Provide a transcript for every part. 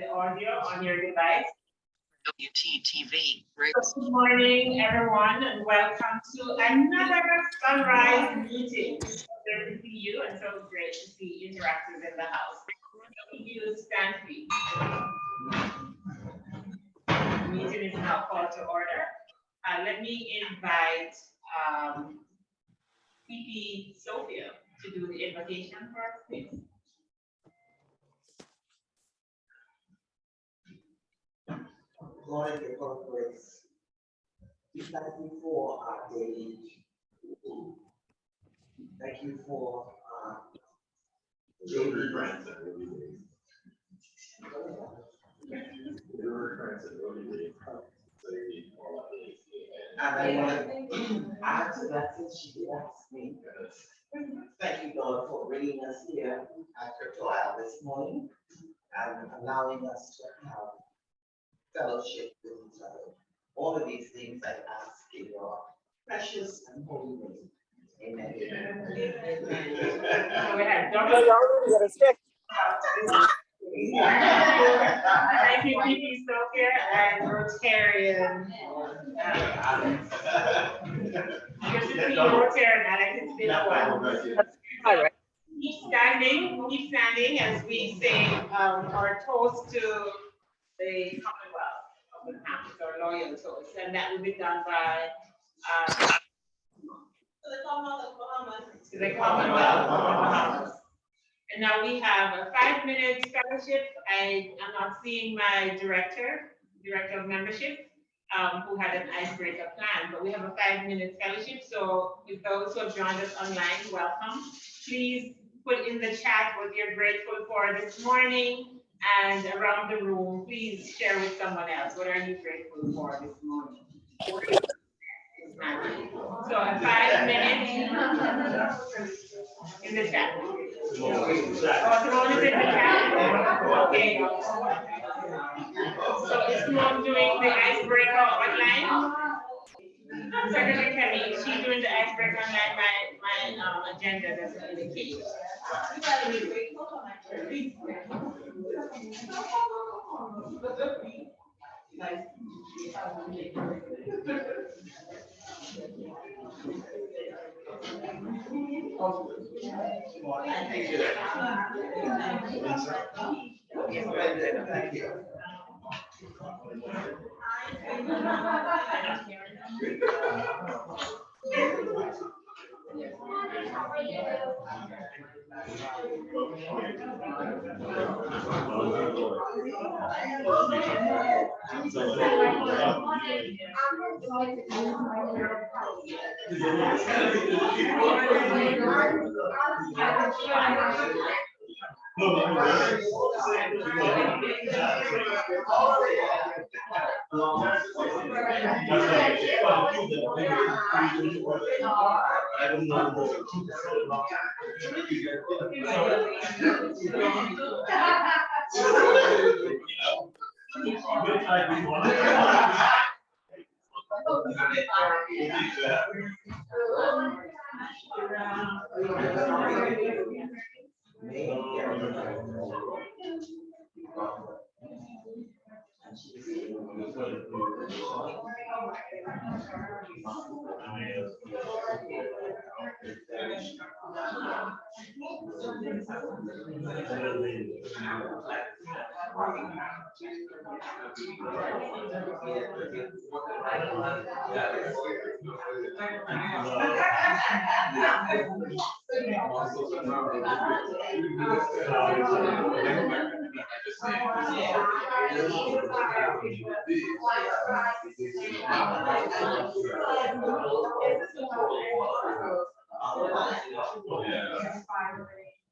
the audio on your device. WTTV. Good morning, everyone, and welcome to another Sunrise meeting. So great to see you, and so great to see interactors in the house. You stand, please. The meeting is now called to order. Let me invite VP Sophia to do the invocation for us, please. Lord, in your grace, we thank you for our daily food. Thank you for daily and I want to add to that since she asked me. Thank you, Lord, for bringing us here at Crypto Isle this morning and allowing us to have fellowship with each other. All of these things I ask in your precious and holy name. Amen. So we have Dr. Thank you, VP Sophia and Rotarian. Good to see you, Rotarian. It's been a while. All right. Keep standing as we say our toast to the Commonwealth of the Bahamas, our loyal toast, and that will be done by to the Commonwealth of the Bahamas. And now we have a 5-minute fellowship. I am not seeing my director of membership, who had an icebreaker plan, but we have a 5-minute fellowship. So if those who have joined us online, welcome. Please put in the chat what you're grateful for this morning, and around the room, please share with someone else. What are you grateful for this morning? So a 5 minutes in the chat. Simone is in the chat. Okay. So is Simone doing the icebreaker online? Secretary Kemi, is she doing the icebreaker online? My agenda doesn't indicate. Thank you.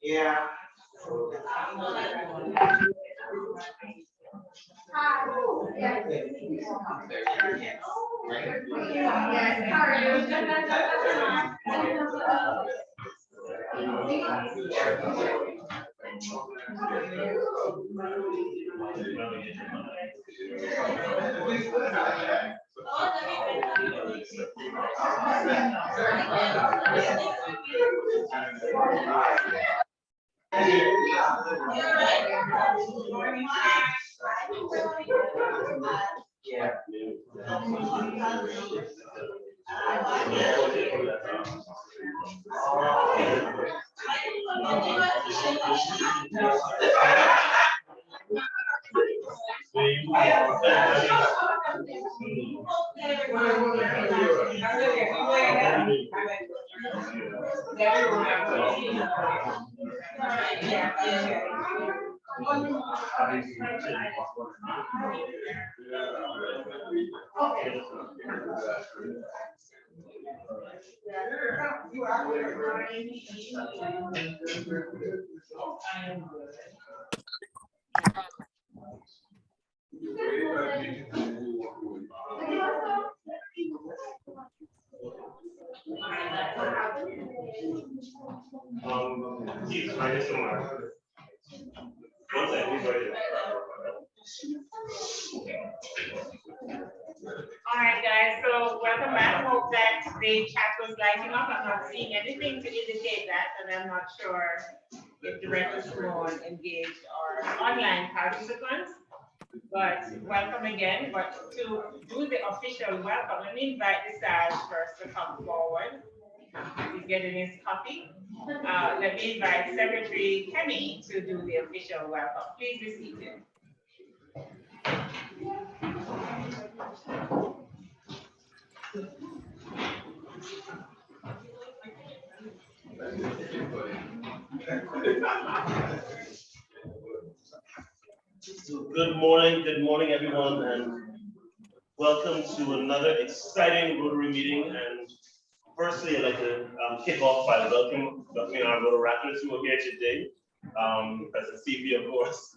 Yeah. All right, guys, so welcome back. Hope that the chat was lighting up. I'm not seeing anything to indicate that, and I'm not sure if Director Simone engaged our online participants. But welcome again. But to do the official welcome, let me invite the stars first to come forward. He's getting his coffee. Let me invite Secretary Kenny to do the official welcome. Please be seated. So good morning everyone, and welcome to another exciting Rotary meeting. And firstly, I'd like to kick off by welcoming our Rotaractors who are here today. President Stevie, of course.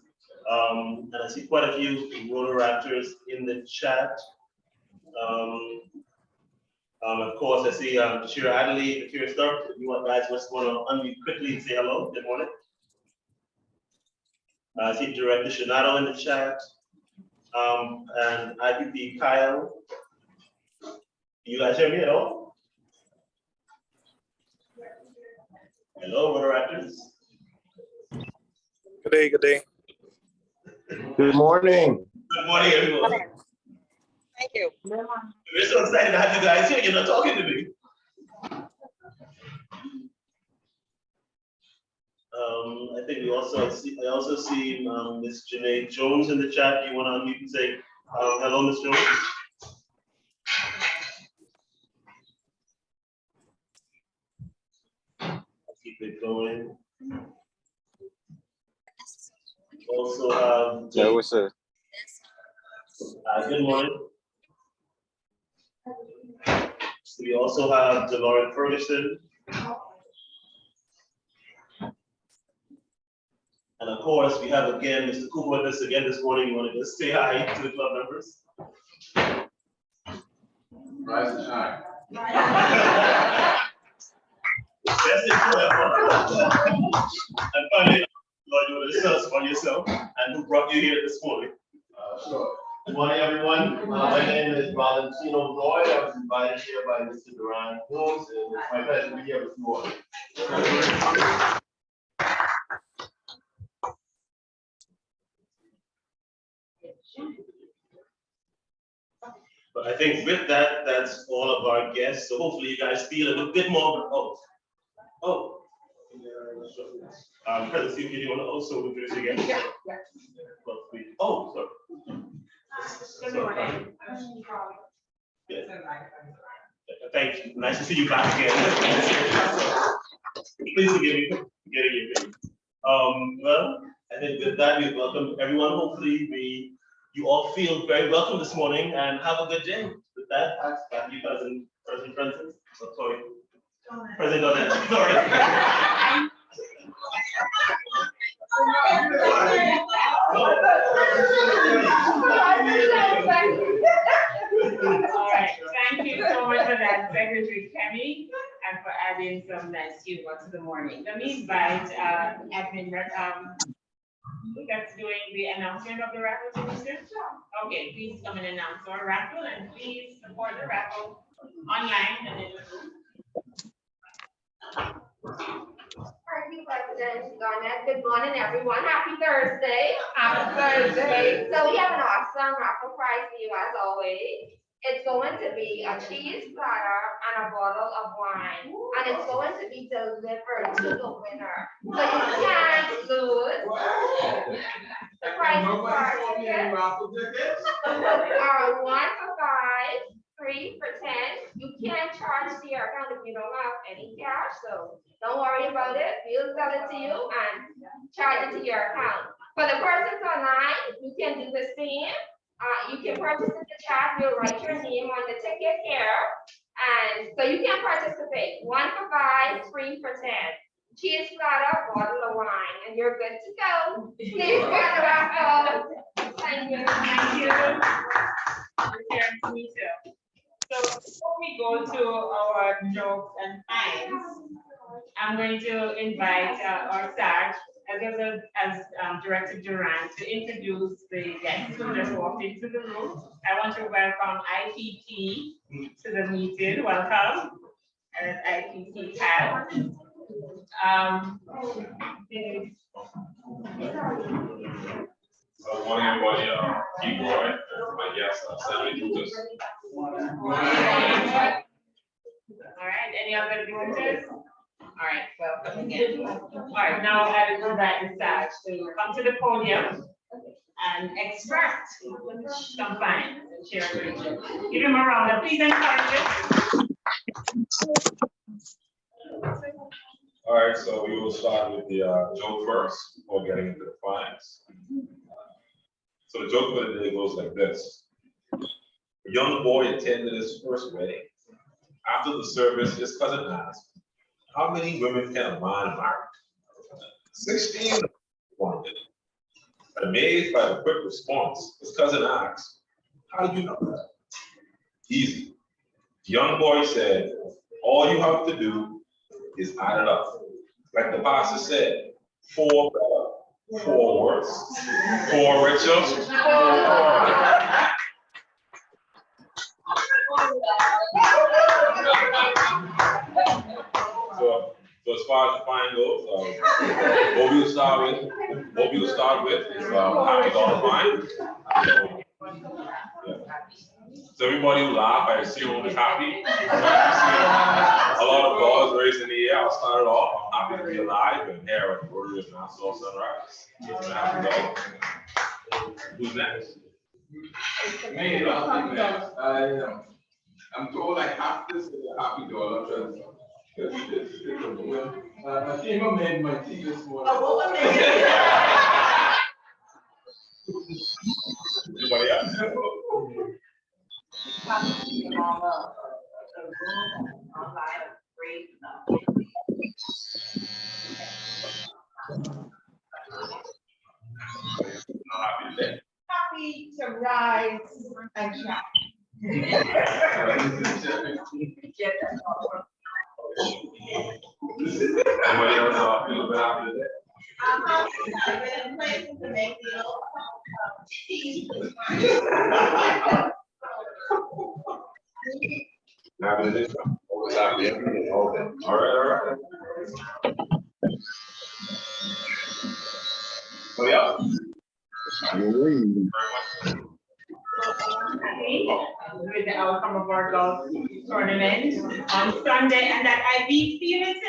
And I see quite a few Rotaractors in the chat. Of course, I see Shira Adley, Shira Stark. If you guys just want to unmute quickly and say hello. Good morning. I see Director Shinato in the chat. And IPP Kyle. You guys hear me at all? Hello, Rotaractors. Good day, good day. Good morning. Good morning, everyone. Thank you. We're so excited to have you guys here. You're not talking to me. I think I also see Ms. Janae Jones in the chat. You want to unmute and say hello, Ms. Jones? Keep it going. Also have Yeah, what's up? good morning. So we also have Delores Ferguson. And of course, we have again Mr. Cooper with us again this morning. You want to just say hi to the club members? Rise and shine. That's it. And finally, Lord, you want to tell us about yourself and who brought you here this morning? Sure. Good morning, everyone. My name is Valentino Roy. I was invited here by Mr. Duran Holmes, and it's my pleasure to be here with you all. But I think with that, that's all of our guests. So hopefully you guys feel a little bit more. President Steve, do you want to also introduce again? Yeah. Oh, sorry. Good morning. Yeah. Thank you. Nice to see you back again. Please forgive me for getting you here. Well, I think with that, we welcome everyone. Hopefully, you all feel very welcome this morning and have a good day. With that, back to you, President Francis. Oh, sorry. President Donette. Sorry. All right, thank you so much for that, Secretary Kemi, and for adding some nice humor to the morning. Let me invite admin who that's doing the announcement of the raffle, Mr. Okay, please come and announce our raffle, and please support the raffle online and in the room. Thank you, President Garnett. Good morning, everyone. Happy Thursday. Happy Thursday. So we have an awesome raffle prize for you as always. It's going to be a cheese platter and a bottle of wine. And it's going to be delivered to the winner. So you can't lose. The price of our tickets are 1 for 5, 3 for 10. You can't charge to your account if you don't have any cash, so don't worry about it. We'll sell it to you and charge it to your account. For the persons online, you can do the same. You can purchase in the chat. We'll write your name on the ticket here. And so you can participate. 1 for 5, 3 for 10. Cheese platter, bottle of wine, and you're good to go. Please run the raffle. Thank you. Thank you. Me too. So before we go to our jokes and finds, I'm going to invite our Sarge, as Director Duran, to introduce the guests who just walked into the room. I want to welcome IPP to the meeting. Welcome. And IPP tab. Good morning, everybody. Keep Roy, my guest, Sammy Lucas. All right, any other visitors? All right, welcome again. All right, now I will invite Sarge to come to the podium and extract some finds and share with you. Give him a round of please encourage him. All right, so we will start with the joke first before getting into the finds. So the joke for the day goes like this. A young boy attended his first wedding. After the service, his cousin asked, how many women can a man marry? 16 wanted. Amazed by the quick response, his cousin asked, how do you know that? Easy. The young boy said, all you have to do is add it up. Like the pastor said, 4 better, 4 worse, 4 richer, 4 poorer. So as far as the fine goes, what we'll start with is $100 fine. So everybody who laugh, I assume is happy. A lot of balls raised in the air. I'll start it off. I'm happy to be alive and here at the Rotary of Nassau Sunrise. Who's next? Me, I'll be next. I'm told I have to say a happy dollar because it's a woman. I came and made my tea this morning. Anybody else? Happy to rise and shine. Anybody else feel a bit happy today? I've been in places to make tea. Happy today? Always happy. All right. Anybody else? With the outcome of our golf tournament on Sunday, and that I beat Felix.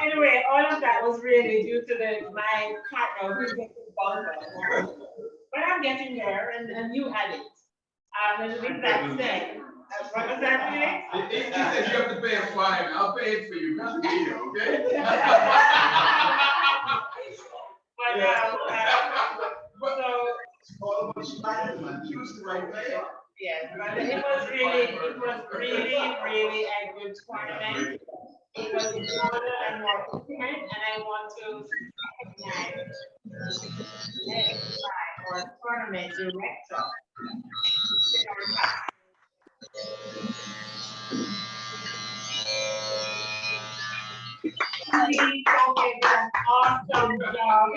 Anyway, all of that was really due to my partner who's getting golfer. But I'm getting there, and you had it. And with that said, what was that, Felix? He said you have to pay a fine. I'll pay it for you. Okay? Yes, but it was really a good tournament. It was broader and more different, and I want to recognize our tournament director. He did an awesome job,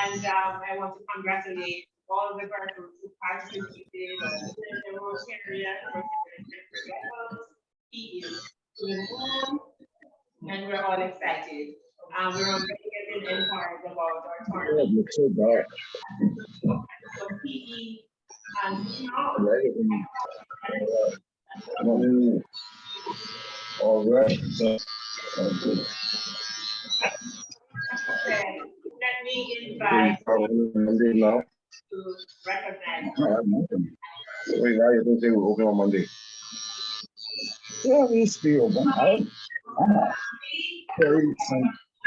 and I want to congratulate all of the persons who participated, the Rotarians, he is to the moon, and we're all excited. We're already getting getting inquiries about our tournament. So PE and now. All right. Okay, let me invite Monday now. to recognize. Wait, now you think they will open on Monday? Yeah, we still open.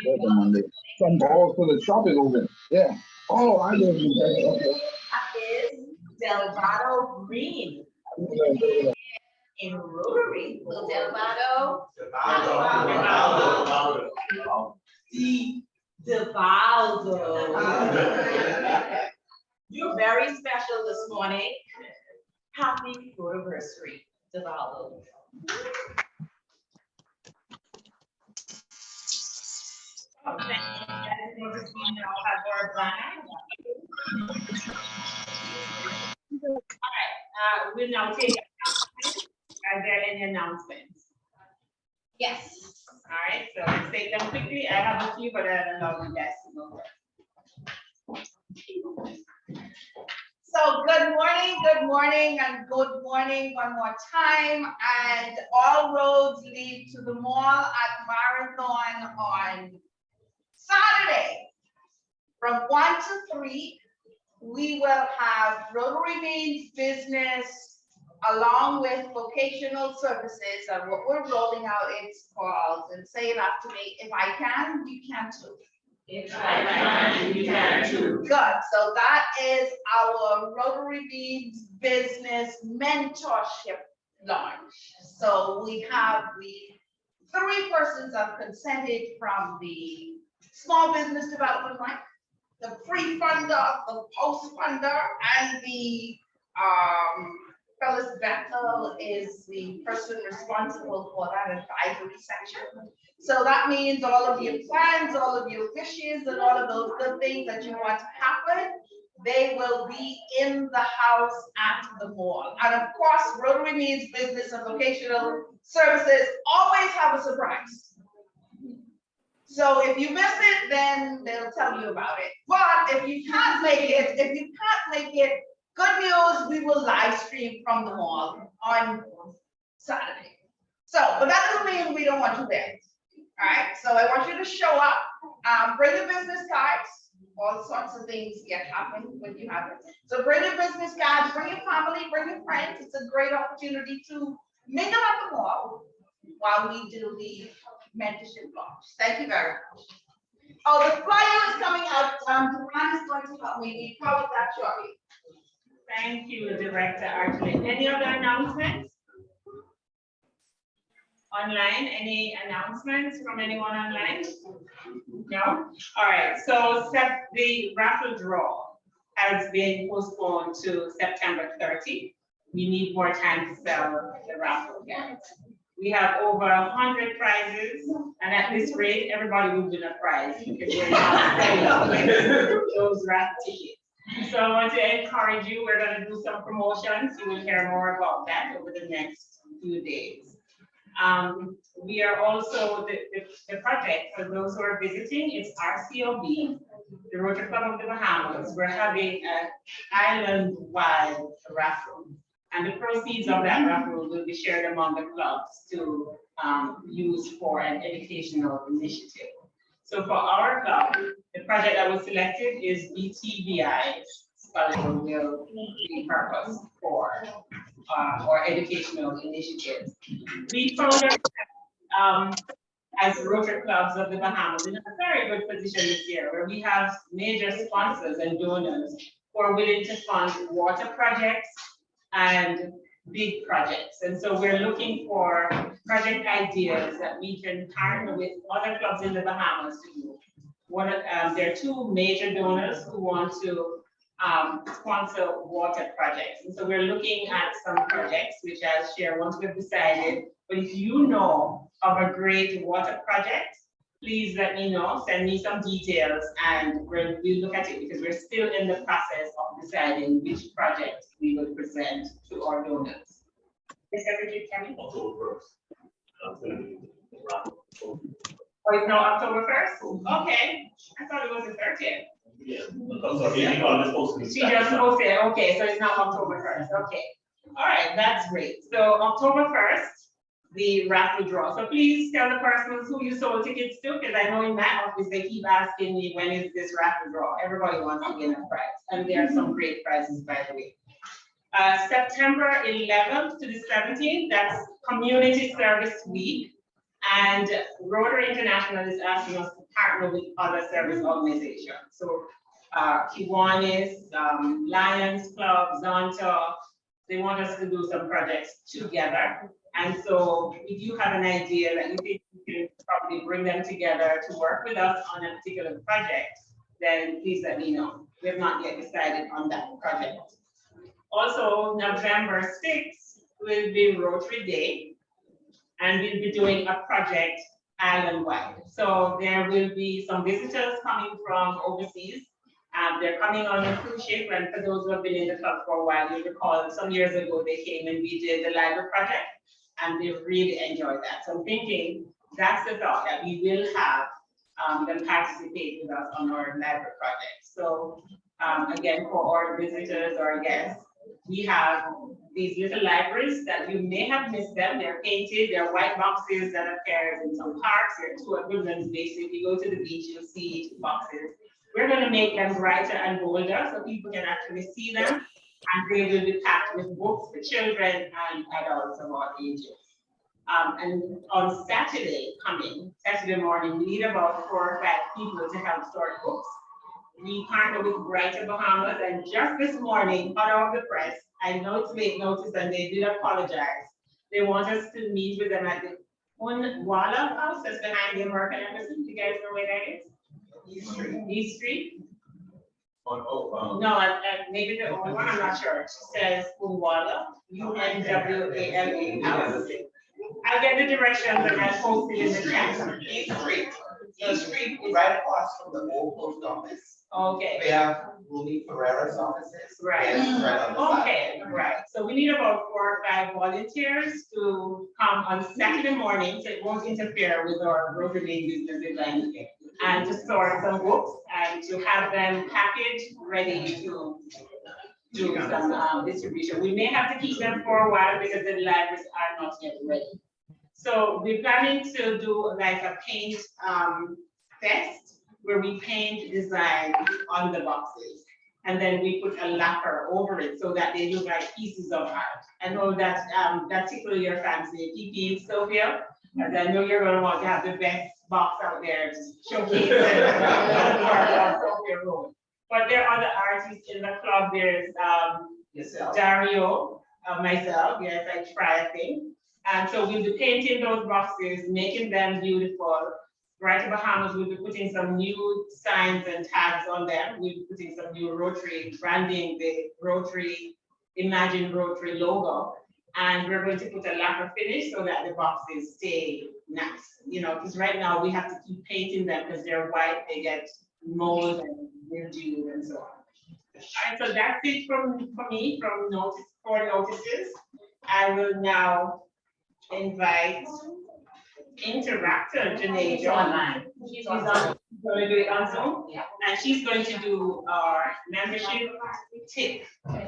Open Monday. Oh, so the shop is open. Yeah. Oh, I live in there. Okay. That is Delgado Green in Rotary. Little Delgado. Devaldo. You're very special this morning. Happy anniversary, Devaldo. Okay, as you can see now, have our banner. All right, we'll now take announcements. Are there any announcements? Yes. All right, so let's take them quickly. I have a few, but I allow you guys to go first. So good morning, and good morning one more time. And all roads lead to the mall at Marathon on Saturday. From 1 to 3, we will have Rotary Means Business along with vocational services, and what we're rolling out is called, and say it after me, if I can, you can too. If I can, you can too. Good, so that is our Rotary Means Business Mentorship Launch. So we 3 persons have consented from the Small Business Development Line, the pre-funder, the post-funder, and the Phyllis Bethel is the person responsible for that advisory section. So that means all of your plans, all of your wishes, and all of those good things that you want to happen, they will be in the house at the mall. And of course, Rotary Means Business and Vocational Services always have a surprise. So if you miss it, then they'll tell you about it. But if you can't make it, good news, we will live stream from the mall on Saturday. So, but that doesn't mean we don't want you there. All right, so I want you to show up, bring your business cards, all sorts of things get happen when you have it. So bring your business cards, bring your family, bring your friends. It's a great opportunity to mingle at the mall while we do the mentorship launch. Thank you very much. Oh, the flyer is coming out. Duran is going to help me. We covered that shortly. Thank you, Director Archuleta. Any other announcements? Online, any announcements from anyone online? No? All right, so the raffle draw has been postponed to September 30. We need more time to sell the raffle tickets. We have over 100 prizes, and at this rate, everybody will win a prize because we're not selling those raffle tickets. So I want to encourage you, we're going to do some promotions. You will hear more about that over the next few days. We are also, the project, for those who are visiting, it's RCOB, the Rotary Club of the Bahamas. We're having an island-wide raffle. And the proceeds of that raffle will be shared among the clubs to use for an educational initiative. So for our club, the project that was selected is BTBI, Scholarship Will Be Purpose for our educational initiatives. We found as Rotary Clubs of the Bahamas in a very good position this year, where we have major sponsors and donors who are willing to fund water projects and big projects. And so we're looking for project ideas that we can partner with other clubs in the Bahamas to do. There are 2 major donors who want to sponsor water projects. And so we're looking at some projects, which I'll share once we've decided. But if you know of a great water project, please let me know, send me some details, and we'll look at it because we're still in the process of deciding which project we will present to our donors. Is everything coming? October 1st. Oh, it's now October 1st? Okay, I thought it was the 30th. Yeah, because of the email is supposed to be. She just posted, okay, so it's now October 1st, okay. All right, that's great. So October 1st, the raffle draw. So please tell the persons who you sold tickets to, because I know in my office, they keep asking me, when is this raffle draw? Everybody wants to win a prize, and there are some great prizes, by the way. September 11th to the 17th, that's Community Service Week. And Rotary International is asking us to partner with other service organizations. So Kiwanis, Lions Club, Zonta, they want us to do some projects together. And so if you have an idea that you think you can probably bring them together to work with us on a particular project, then please let me know. We have not yet decided on that project. Also, November 6th will be Rotary Day, and we'll be doing a project island-wide. So there will be some visitors coming from overseas. They're coming on a cruise ship, and for those who have been in the club for a while, you'll recall some years ago they came and we did the library project, and they really enjoyed that. So I'm thinking that's the thought, that we will have them participate with us on our library project. So again, for our visitors or guests, we have these little libraries that you may have missed them. They're painted, they're white boxes that appear in some parks. They're two at Woodlands Bay. So if you go to the beach, you'll see boxes. We're going to make them brighter and bolder so people can actually see them. And they will be packed with books for children and adults of all ages. And on Saturday morning, we need about 4 or 5 people to help sort books. We partner with Brighter Bahamas, and just this morning, hot off the press, I know it's late notice and they did apologize. They want us to meet with them at the Unwala House, that's behind the American Embassy. You guys know where that is? East Street? No, maybe the only one, I'm not sure. It says Unwala, UNWALA House. I'll get the directions and I'll post it in the chat. East Street is right across from the old post office. Okay. We have Rumi Ferrera's offices. Right. Right on the side. Okay, right. So we need about 4 or 5 volunteers to come on Saturday morning, so it won't interfere with our Rotary business event, and to sort some books and to have them packaged, ready to do some distribution. We may have to keep them for a while because the libraries are not yet ready. So we're planning to do like a paint fest where we paint design on the boxes. And then we put a lacquer over it so that they look like pieces of art. I know that that tickles your fancy, Kiki, Sophia, and I know you're gonna want to have the best box out there to showcase Sophia Road. But there are other artists in the club. There's Dario, myself, yes, I try a thing. And so we'll be painting those boxes, making them beautiful. Brighter Bahamas will be putting some new signs and tags on them. We'll be putting some new Rotary branding, the Rotary, Imagine Rotary logo. And we're going to put a lacquer finish so that the boxes stay nice. You know, because right now we have to keep painting them because they're white, they get mold and mildew and so on. All right, so that's it for me from notices. I will now invite interactor Janae John. She's going to do it on Zoom, and she's going to do our membership tip.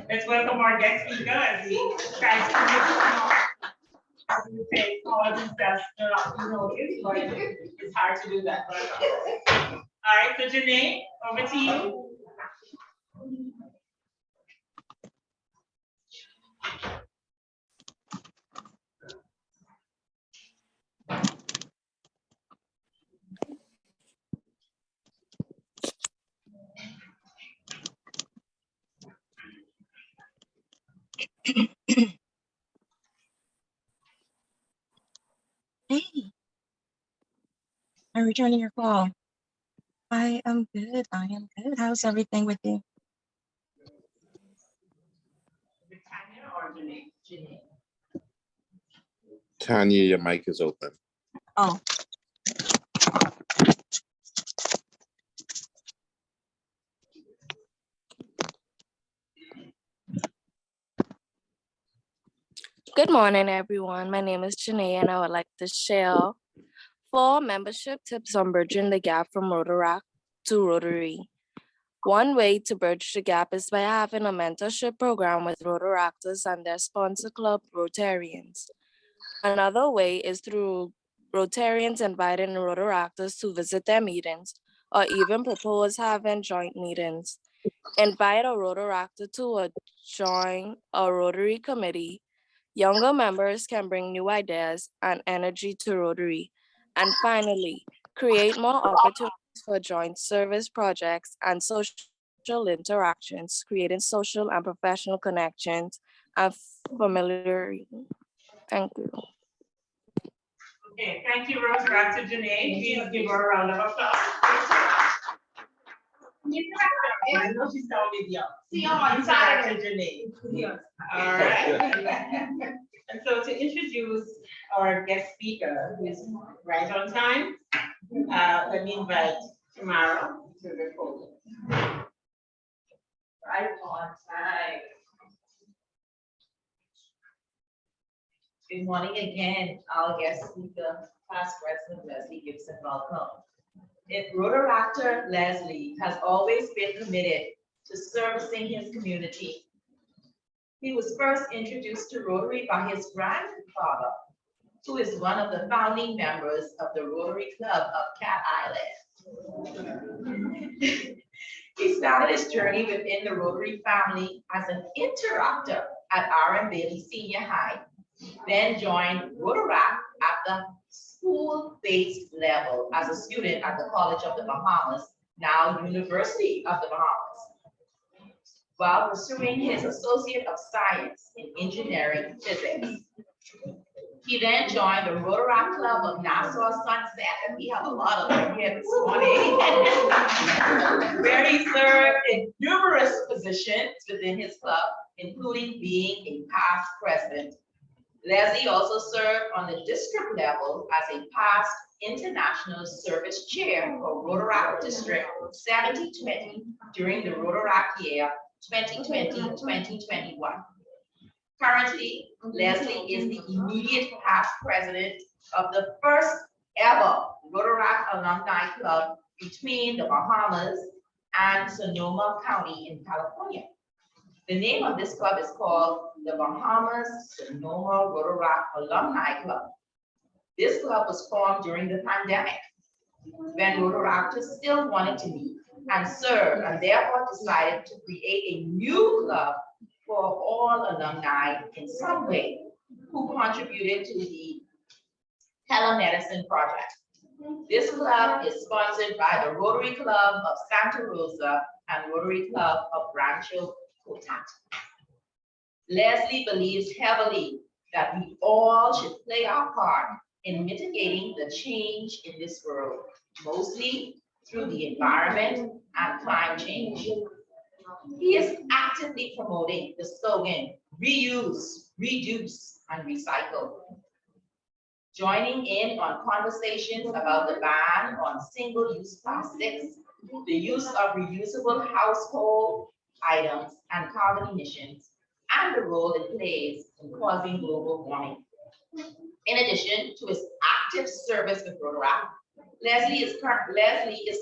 Let's welcome our guest speaker as he tries to say all themselves, but it's hard to do that. All right, so Janae, over to you. Hey, I'm returning your call. I am good. I am good. How's everything with you? Tanya or Janae? Tanya, your mic is open. Oh. Good morning, everyone. My name is Janae, and I would like to share 4 membership tips on bridging the gap from Rotaract to Rotary. One way to bridge the gap is by having a mentorship program with Rotaractors and their sponsor club, Rotarians. Another way is through Rotarians inviting Rotaractors to visit their meetings or even propose having joint meetings. Invite a Rotaractor to join a Rotary committee. Younger members can bring new ideas and energy to Rotary. And finally, create more opportunities for joint service projects and social interactions, creating social and professional connections and familiarity. Thank you. Okay, thank you, Rotaract Janae. Please give her a round of applause. I know she's telling me See you on Saturday. Janae. All right. And so to introduce our guest speaker, who is right on time, let me invite Tamara to the podium. Right on time. Good morning again, our guest speaker, past President Leslie Gibson, welcome. Rotaractor Leslie has always been committed to servicing his community. He was first introduced to Rotary by his grandfather, who is one of the founding members of the Rotary Club of Cat Island. He started his journey within the Rotary family as an interactor at R.M. Bailey Senior High, then joined Rotaract at the school-based level as a student at the College of the Bahamas, now University of the Bahamas, while pursuing his Associate of Science in Engineering Physics. He then joined the Rotaract Club of Nassau Sunset, and we have a lot of them here this morning, where he served in numerous positions within his club, including being a past president. Leslie also served on the district level as a past international service chair for Rotaract District 7020 during the Rotaract year 2020-2021. Currently, Leslie is the immediate past president of the first ever Rotaract Alumni Club between the Bahamas and Sonoma County in California. The name of this club is called the Bahamas Sonoma Rotaract Alumni Club. This club was formed during the pandemic when Rotaractors still wanted to meet and serve, and therefore decided to create a new club for all alumni in some way who contributed to the telemedicine project. This club is sponsored by the Rotary Club of Santa Rosa and Rotary Club of Rancho Cotati. Leslie believes heavily that we all should play our part in mitigating the change in this world, mostly through the environment and climate change. He is actively promoting the slogan, reuse, reduce, and recycle. Joining in on conversations about the ban on single-use plastics, the use of reusable household items and carbon emissions, and the role it plays in causing global warming. In addition to his active service with Rotaract, Leslie is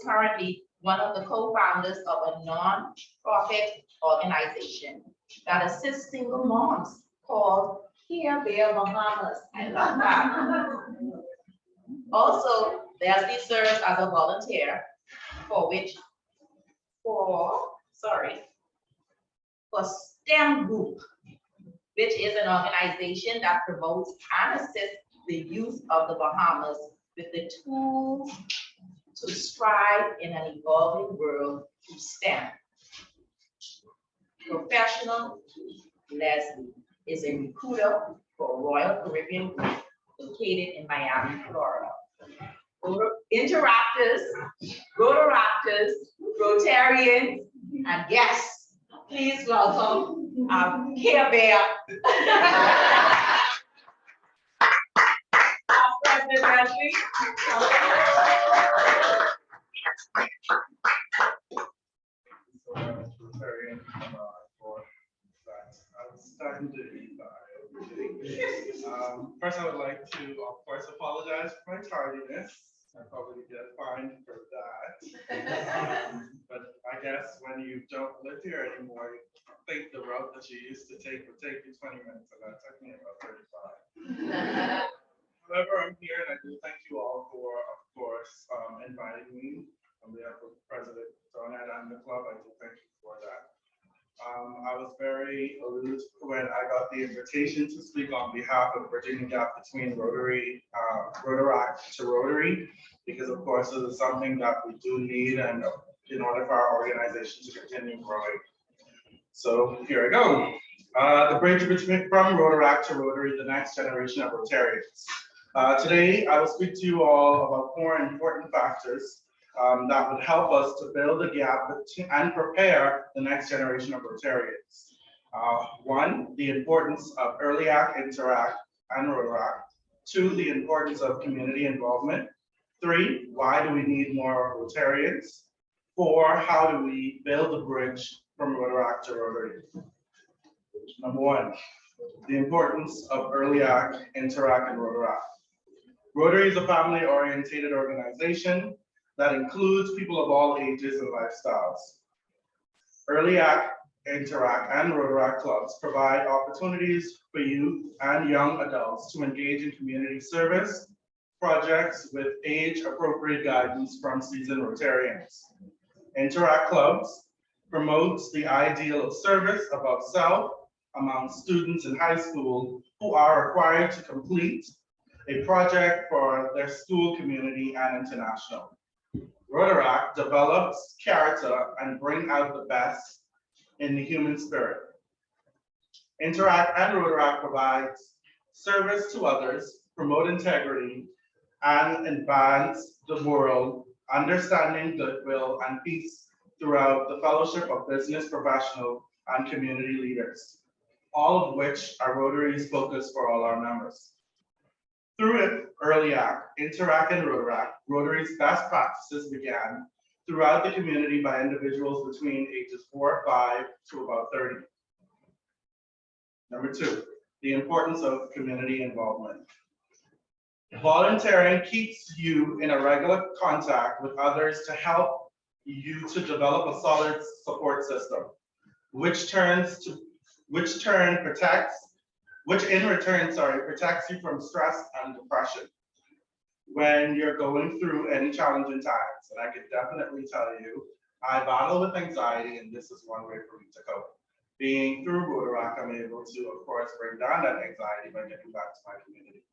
currently one of the co-founders of a non-profit organization that assists single moms called Care Bear Bahamas. I love that. Also, Leslie serves as a volunteer for STEM Group, which is an organization that promotes and assists the youth of the Bahamas with the tools to strive in an evolving world through STEM. Professional Leslie is a recruiter for Royal Caribbean Group located in Miami, Florida. Interactors, Rotaractors, Rotarians, and guests, please welcome our Care Bear. President Leslie. First, I would like to, of course, apologize for my tardiness. tardiness. I probably get fined for that. But I guess when you don't live here anymore, you think the route that you used to take would take you 20 minutes, and that took me about 35. However, I'm here, and I do thank you all for, of course, inviting me on behalf of President Donat and the club. I do thank you for that. I was very moved when I got the invitation to speak on behalf of Bridging the Gap between Rotary, Rotaract to Rotary, because of course this is something that we do need, and in order for our organization to continue growing. So here I go. The bridge from Rotaract to Rotary, the next generation of Rotarians. Today, I will speak to you all about 4 important factors that would help us to build a gap and prepare the next generation of Rotarians. 1, the importance of early act, interact, and Rotaract. 2, the importance of community involvement. 3, why do we need more Rotarians? 4, how do we build a bridge from Rotaract to Rotary? Number 1, the importance of early act, interact, and Rotaract. Rotary is a family-oriented organization that includes people of all ages and lifestyles. Early act, interact, and Rotaract clubs provide opportunities for youth and young adults to engage in community service projects with age-appropriate guidance from seasoned Rotarians. Interact clubs promotes the ideal of service above self among students in high school who are required to complete a project for their school, community, and international. Rotaract develops character and bring out the best in the human spirit. Interact and Rotaract provides service to others, promote integrity, and advance the world, understanding goodwill and peace throughout the fellowship of business professional and community leaders, all of which are Rotary's focus for all our members. Through early act, interact, and Rotaract, Rotary's best practices began throughout the community by individuals between ages 4 or 5 to about 30. Number 2, the importance of community involvement. Volunteering keeps you in a regular contact with others to help you to develop a solid support system, which in return protects you from stress and depression when you're going through any challenging times. And I can definitely tell you, I battle with anxiety, and this is one way for me to cope. Being through Rotaract, I'm able to, of course, bring down that anxiety by getting back to my community.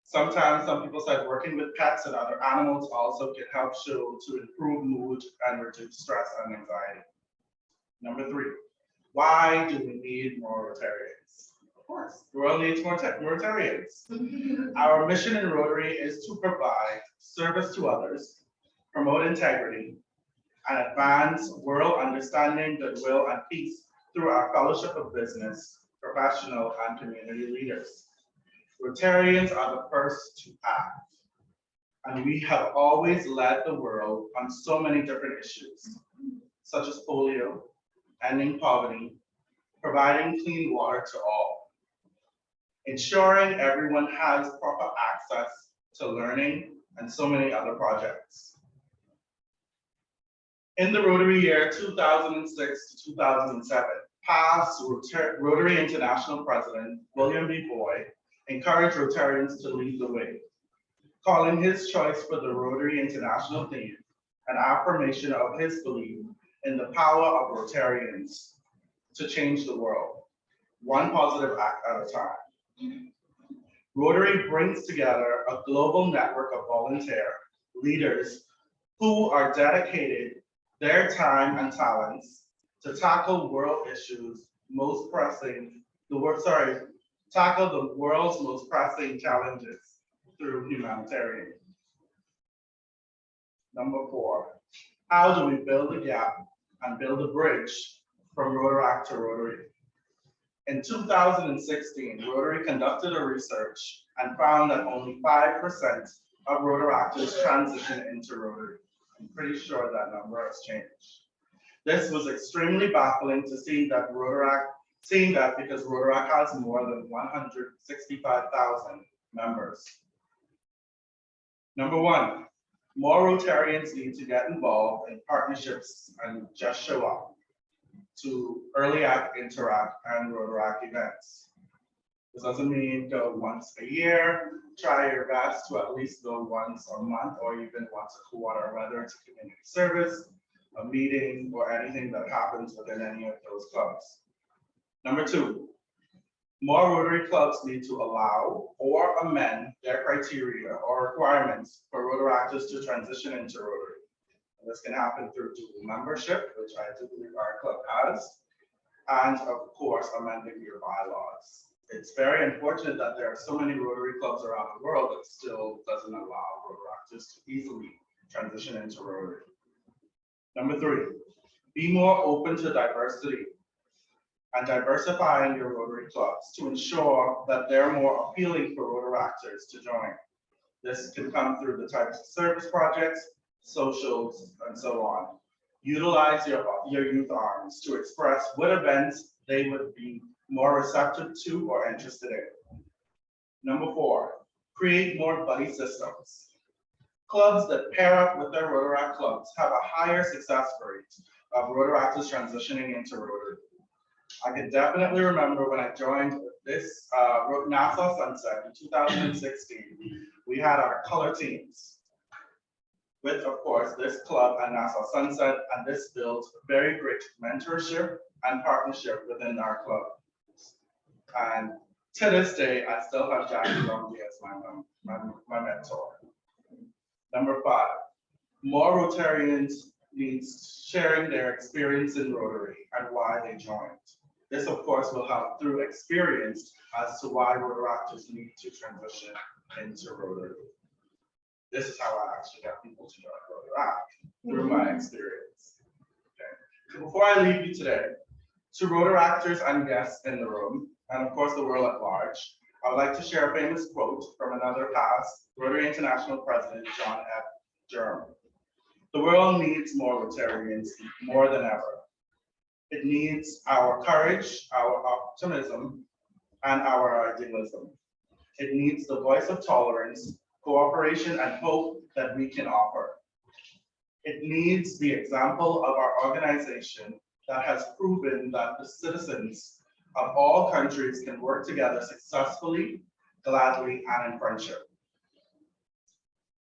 Sometimes some people said working with pets and other animals also can help show to improve mood and reduce stress and anxiety. Number 3, why do we need more Rotarians? Of course, the world needs more Rotarians. Our mission in Rotary is to provide service to others, promote integrity, and advance world understanding, goodwill, and peace through our fellowship of business, professional, and community leaders. Rotarians are the first to act, and we have always led the world on so many different issues, such as polio, ending poverty, providing clean water to all, ensuring everyone has proper access to learning, and so many other projects. In the Rotary year 2006 to 2007, past Rotary International President William B. Boyd encouraged Rotarians to lead the way, calling his choice for the Rotary International theme an affirmation of his belief in the power of Rotarians to change the world, one positive act at a time. Rotary brings together a global network of volunteer leaders who are dedicated their time and talents to tackle world issues most pressing, tackle the world's most pressing challenges through humanitarian. Number 4, how do we build a gap and build a bridge from Rotaract to Rotary? In 2016, Rotary conducted a research and found that only 5% of Rotaractors transition into Rotary. I'm pretty sure that number has changed. This was extremely baffling to see that because Rotaract has more than 165,000 members. Number one, more Rotarians need to get involved in partnerships and just show up to early act, interact, and Rotaract events. This doesn't mean go once a year. Try your best to at least go once a month or even once a quarter, whether it's a community service, a meeting, or anything that happens within any of those clubs. Number two, more Rotary clubs need to allow or amend their criteria or requirements for Rotaractors to transition into Rotary. And this can happen through dual membership, which I do believe our club has, and of course, amending your bylaws. It's very unfortunate that there are so many Rotary clubs around the world that still doesn't allow Rotaractors to easily transition into Rotary. Number three, be more open to diversity and diversifying your Rotary clubs to ensure that they're more appealing for Rotaractors to join. This can come through the types of service projects, socials, and so on. Utilize your youth arms to express what events they would be more receptive to or interested in. Number four, create more buddy systems. Clubs that pair up with their Rotaract clubs have a higher success rate of Rotaractors transitioning into Rotary. I can definitely remember when I joined this Nassau Sunset in 2016, we had our color teams with, of course, this club and Nassau Sunset, and this built very great mentorship and partnership within our club. And to this day, I still have Jackie Longley as my mentor. Number five, more Rotarians needs sharing their experience in Rotary and why they joined. This, of course, will help through experience as to why Rotaractors need to transition into Rotary. This is how I actually got people to join Rotaract, through my experience. Okay. So before I leave you today, to Rotaractors and guests in the room, and of course the world at large, I would like to share a famous quote from another past Rotary International President, John F. Durham. The world needs more Rotarians more than ever. It needs our courage, our optimism, and our idealism. It needs the voice of tolerance, cooperation, and hope that we can offer. It needs the example of our organization that has proven that the citizens of all countries can work together successfully, gladly, and in friendship.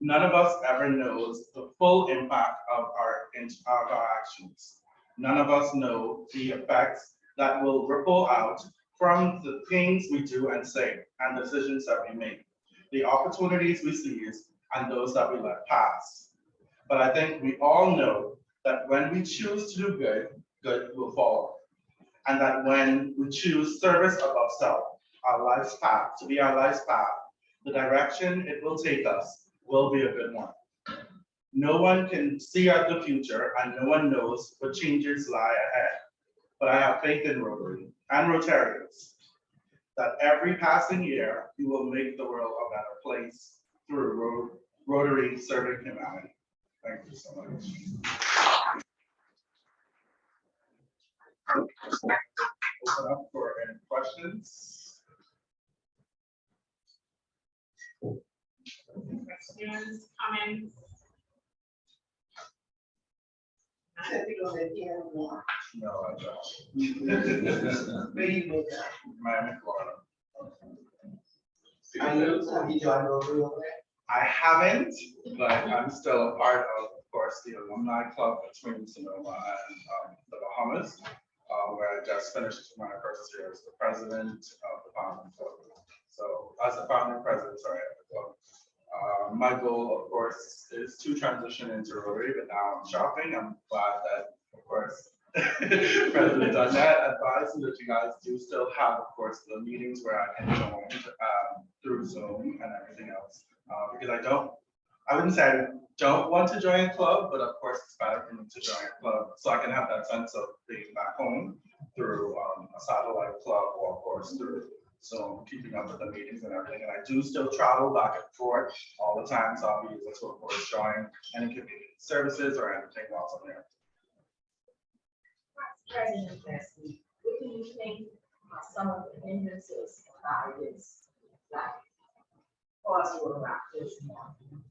None of us ever knows the full impact of our actions. None of us know the effects that will ripple out from the things we do and say and decisions that we make, the opportunities we seize and those that we let pass. But I think we all know that when we choose to do good, good will follow. And that when we choose service above self, our life's path, to be our life's path, the direction it will take us will be a good one. No one can see out the future and no one knows what changes lie ahead. But I have faith in Rotary and Rotarians that every passing year, you will make the world a better place through Rotary serving humanity. Thank you so much. Open up for any questions. Questions, comments? No, I don't. Where you live at? Miami, Florida. Have you joined Rotary over there? I haven't, but I'm still a part of course, the alumni club between Sonoma and the Bahamas, where I just finished my first year as the president of the founding club. So as the founding president, sorry, of the club. My goal, of course, is to transition into Rotary, but now I'm shopping. I'm glad that, of course, President Donette advised me that you guys do still have, of course, the meetings where I can join through Zoom and everything else. Because I wouldn't say I don't want to join a club, but of course it's better for me to join a club so I can have that sense of being back home through a satellite club or of course through Zoom, keeping up with the meetings and everything. And I do still travel back and forth all the time, so I'll be able to of course join any community services or anything else on there. President, what do you think are some of the hindrances about this, like, for us to around this morning?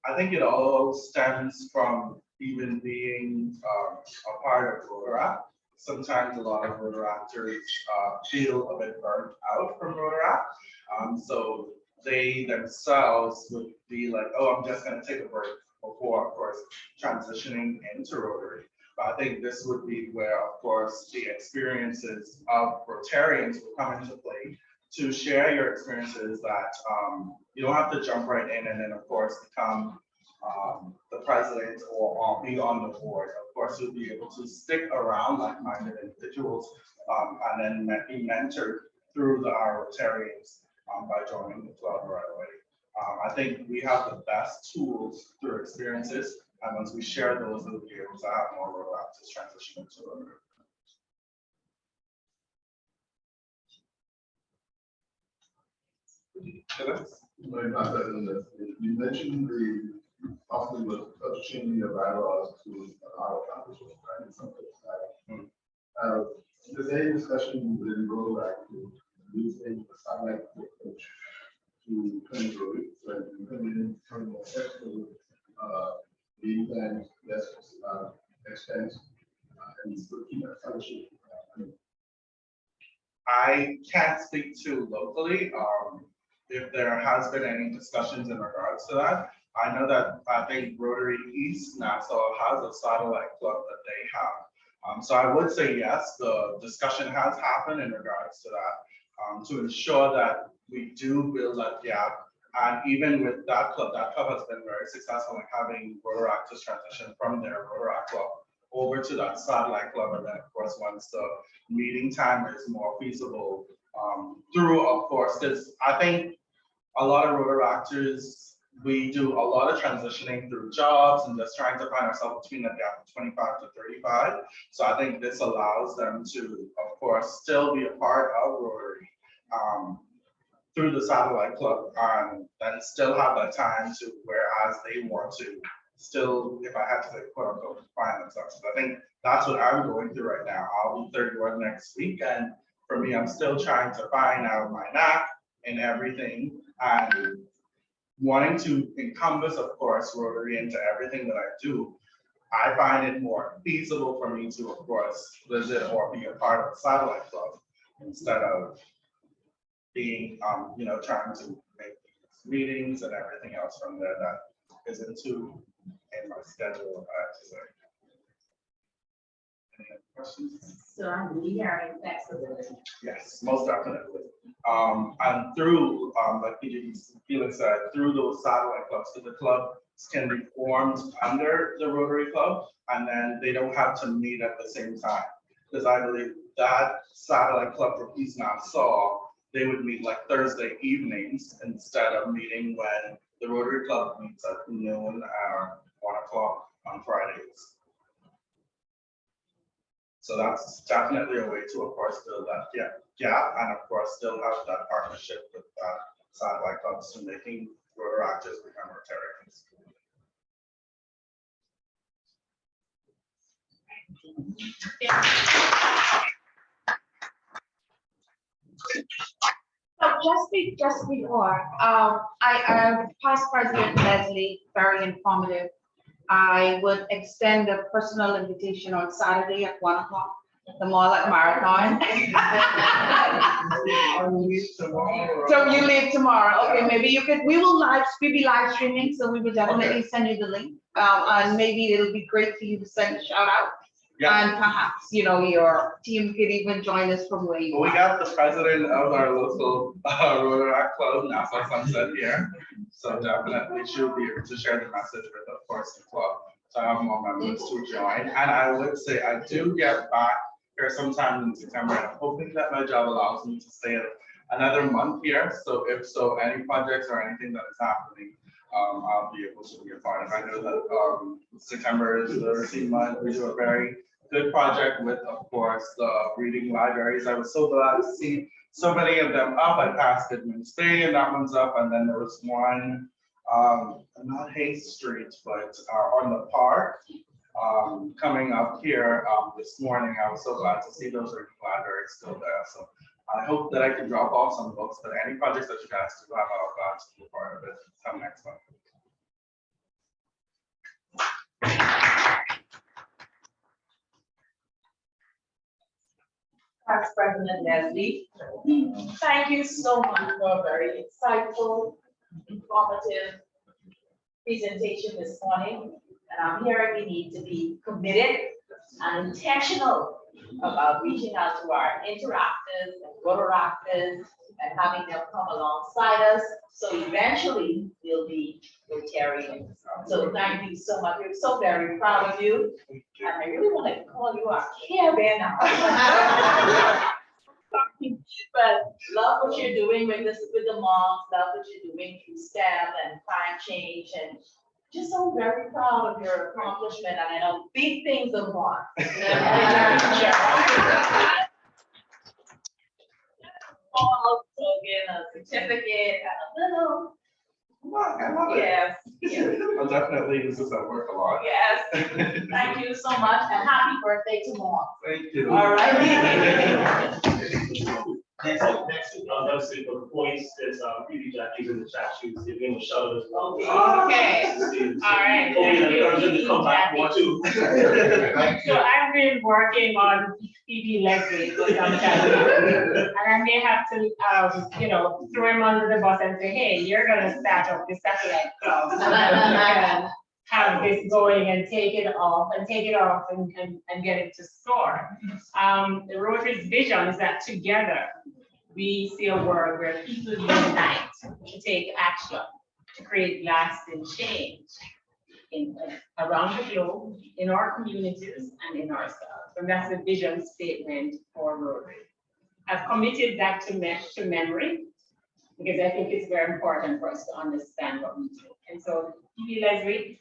I think it all stems from even being a part of Rotaract. Sometimes a lot of Rotaractors feel a bit burnt out from Rotaract. So they themselves would be like, oh, I'm just gonna take a break before, of course, transitioning into Rotary. But I think this would be where, of course, the experiences of Rotarians will come into play to share your experiences that you don't have to jump right in and then, of course, become the president or be on the board. Of course, you'll be able to stick around like-minded individuals and then be mentored through our Rotarians by joining the club right away. I think we have the best tools through experiences, and once we share those, we'll be able to have more Rotaractors transition into Rotary. You mentioned the possibly was changing the bylaws to allow accomplishment, right? Something like that. Is there any discussion within Rotaract to use a satellite approach to turn Rotary, so that you come in from the sector, lead plans, less expense, and keep that fellowship? I can't speak to locally if there has been any discussions in regards to that. I know that I think Rotary East Nassau has a satellite club that they have. So I would say yes, the discussion has happened in regards to that to ensure that we do build that gap. And even with that club has been very successful in having Rotaractors transition from their Rotaract club over to that satellite club. And then, of course, once the meeting time is more feasible, through, of course, because I think a lot of Rotaractors, we do a lot of transitioning through jobs and just trying to find ourselves between the gap of 25 to 35. So I think this allows them to, of course, still be a part of Rotary through the satellite club and then still have that time to, whereas they want to still, if I had to say, quote unquote, find themselves. So I think that's what I'm going through right now. I'll be 31 next week. And for me, I'm still trying to find out my knack and everything. And wanting to encompass, of course, Rotary into everything that I do, I find it more feasible for me to, of course, visit or be a part of a satellite club instead of being, trying to make meetings and everything else from there that isn't too in my schedule, I have to say. Any other questions? So I'm really hearing flexibility. Yes, most definitely. And through, like Felix said, through those satellite clubs, so the clubs can be formed under the Rotary Club, and then they don't have to meet at the same time. Because I believe that satellite club for East Nassau, they would meet like Thursday evenings instead of meeting when the Rotary Club meets at noon or 1 o'clock on Fridays. So that's definitely a way to, of course, build that gap and, of course, still have that partnership with that satellite clubs to making Rotaractors become Rotarians. So just before, I past President Leslie, very informative. I would extend a personal invitation on Saturday at 1 o'clock, the mall at Marathon. So you leave tomorrow, okay, maybe you could, we will be live streaming, so we will definitely send you the link. And maybe it'll be great for you to send a shout out. Yeah. And perhaps, your team could even join us from where you are. We got the president of our local Rotaract Club, Nassau Sunset here. So definitely she'll be able to share the message with, of course, the club. So I have more members to join. And I would say I do get back here sometime in September. And I'm hoping that my job allows me to stay another month here. So if so, any projects or anything that is happening, I'll be able to be a part of. I know that September is the Rotary month. We do a very good project with, of course, the reading libraries. I was so glad to see so many of them up. I passed Goodman State, and that one's up. And then there was one, not Hayes Street, but on the park, coming up here this morning. I was so glad to see those reading libraries still there. So I hope that I can drop off some books, but any projects that you guys do have, I'll want to be a part of it. Until next month. Vice President Leslie, thank you so much for a very insightful, informative presentation this morning. And I'm hearing we need to be committed and intentional about reaching out to our interactors and Rotaractors and having them come alongside us. So eventually we'll be Rotarians. So thank you so much. We're so very proud of you. And I really want to call you our Care Bear now. But love what you're doing with this, with the moms, love what you're doing through STEM and climate change, and just so very proud of your accomplishment. And I know big things are on. Also get a certificate and a little. I love it. Yes, yes, I'll definitely use this at work a lot. yes. Thank you so much and happy birthday to mom. Thank you. All right. Next, I was gonna say for the points, there's PB Jackie's in the chat. She was giving a shout out as well. Okay. All right. Hopefully, Thank you, encourage them to come back more too. So I've been working on PB Leslie for some time, and I may have to, throw him under the bus and say, hey, you're gonna start up the satellite club. And have this going and take it off and get it to store. The Rotary's vision is that together we see a world where people unite to take action to create lasting change around the globe, in our communities and in ourselves. And that's the vision statement for Rotary. I've committed that to memory because I think it's very important for us to understand what we do. And so, PB Leslie,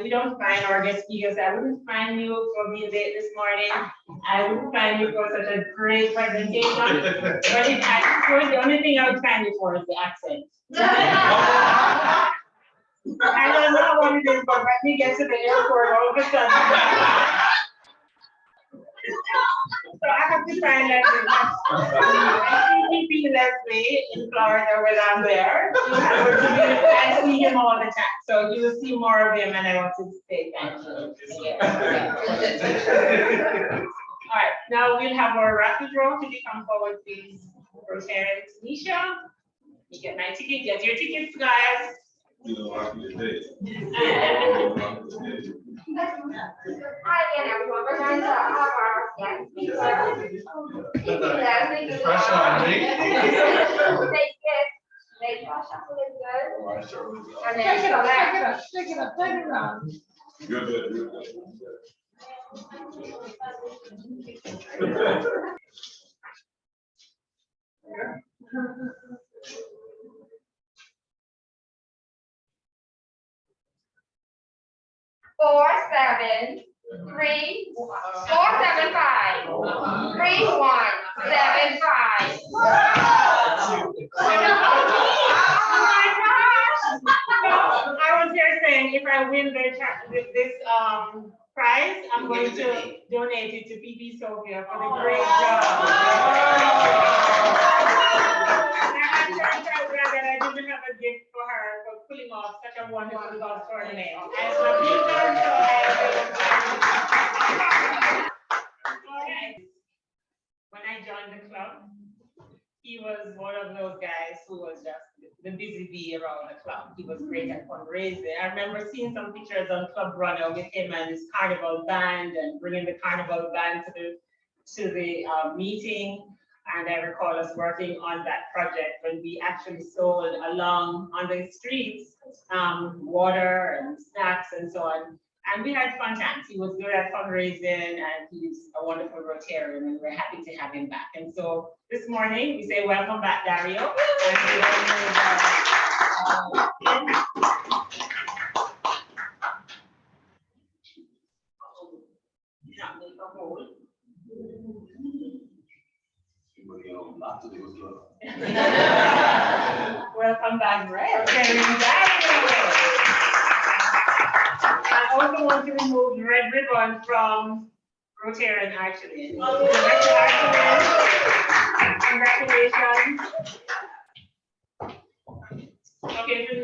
we don't find our guest speakers. I wouldn't find you for being late this morning. I wouldn't find you for such a great presentation. But the only thing I would find you for is the accent. I don't know what it is, but when we get to the airport, all of a sudden. So I have to find Leslie. I see PB Leslie in Florida when I'm there. I see him all the time. So you will see more of him, and I want to say thank you. All right, now we'll have our rapid draw. Can you come forward, please? Rotarians, Nisha. You get my ticket, get your tickets, guys. You know, happy today. Hi again, everyone. We're going to have our guest speaker. Pressure on me. Make your shuffle is good. Oh, I sure was. And then Take it up. You're good, you're good. 473 475 3175. I was here saying if I win this prize, I'm going to donate it to PB Sophia for the great job. I didn't have a gift for her for pulling off such a wonderful golf tournament. When I joined the club, he was one of those guys who was just the busy bee around the club. He was great at fundraising. I remember seeing some pictures on Club Runner with him and his carnival band and bringing the carnival band to the meeting. And I recall us working on that project when we actually sold along on the streets water and snacks and so on. And we had fun times. He was good at fundraising and he's a wonderful Rotarian and we're happy to have him back. And so this morning we say welcome back, Dario. Welcome back, Brett. I also want to remove the red ribbon from Rotarian actually. Congratulations.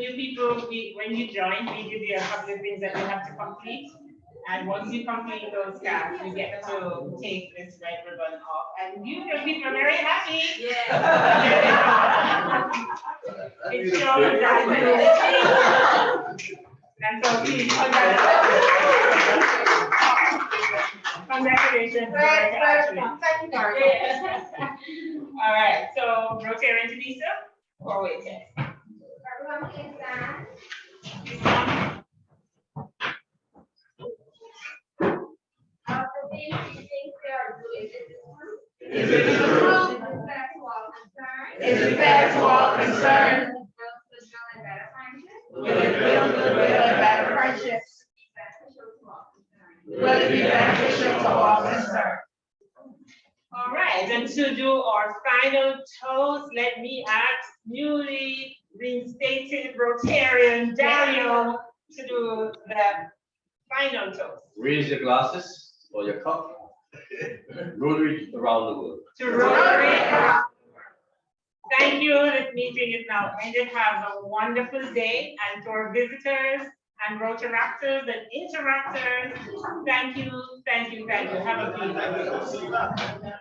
new people, when you join, we give you a couple of things that you have to complete. And once you complete those tasks, you get to take this red ribbon off, and you will be very happy. Yeah. It shows that you and so please, congratulations. Thank you very much. All right, so Rotarian Denisa, or wait, yes. Everyone please stand. The things you think they are doing, is it true? Is it true? Is it fair to all concerned? Is it fair to all concerned? Will it build goodwill and better friendships? Will it be beneficial to all concerned? All right, and to do our final toast, let me ask newly reinstated Rotarian Dario to do the final toast. Raise your glasses or your cup. Rotary around the world. To Rotary. Thank you. This meeting is now ended. Have a wonderful day, and to our visitors and Rotaractors and interactors, thank you, thank you, thank you. Have a beautiful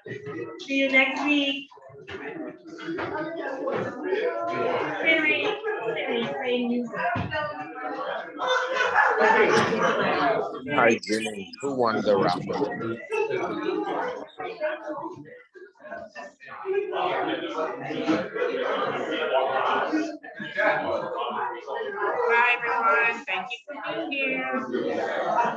day. See you next week. Siri, play music. Hi, Jimmy. Who won the raffle? Bye, everyone. Thank you for being here.